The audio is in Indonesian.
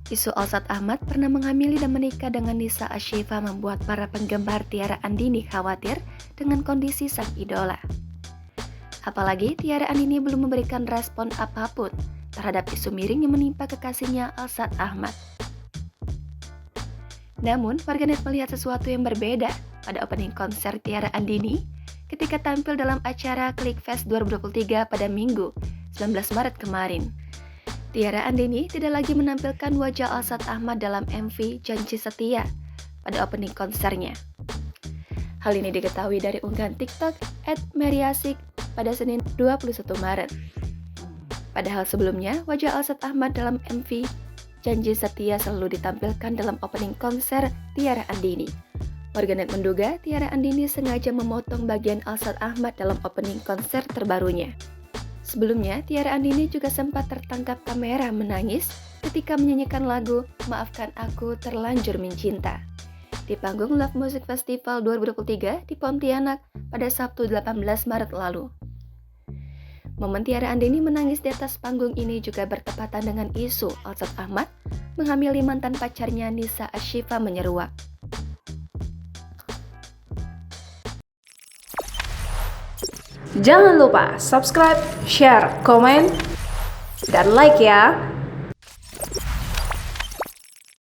Isu Alsat Ahmad pernah menghamili dan menikah dengan Nisa Ashifa membuat para penggemar Tiara Andini khawatir dengan kondisi sang idola. Apalagi Tiara Andini belum memberikan respon apapun terhadap isu miring yang menimpa kekasihnya Alsat Ahmad. Namun, warganet melihat sesuatu yang berbeda pada opening konser Tiara Andini ketika tampil dalam acara Clickfest 2023 pada Minggu, 19 Maret kemarin. Tiara Andini tidak lagi menampilkan wajah Alsat Ahmad dalam MV Janji Setia pada opening konsernya. Hal ini diketahui dari unggahan TikTok @meriasik pada Senin 21 Maret. Padahal sebelumnya, wajah Alsat Ahmad dalam MV Janji Setia selalu ditampilkan dalam opening konser Tiara Andini. Warganet menduga Tiara Andini sengaja memotong bagian Alsat Ahmad dalam opening konser terbarunya. Sebelumnya, Tiara Andini juga sempat tertangkap kamera menangis ketika menyanyikan lagu Maafkan Aku Terlanjur Mencinta di panggung Love Music Festival 2023 di Pontianak pada Sabtu 18 Maret lalu. Momen Tiara Andini menangis di atas panggung ini juga bertepatan dengan isu Alsat Ahmad menghamili mantan pacarnya Nisa Ashifa menyeruak. Jangan lupa subscribe, share, komen, dan like ya!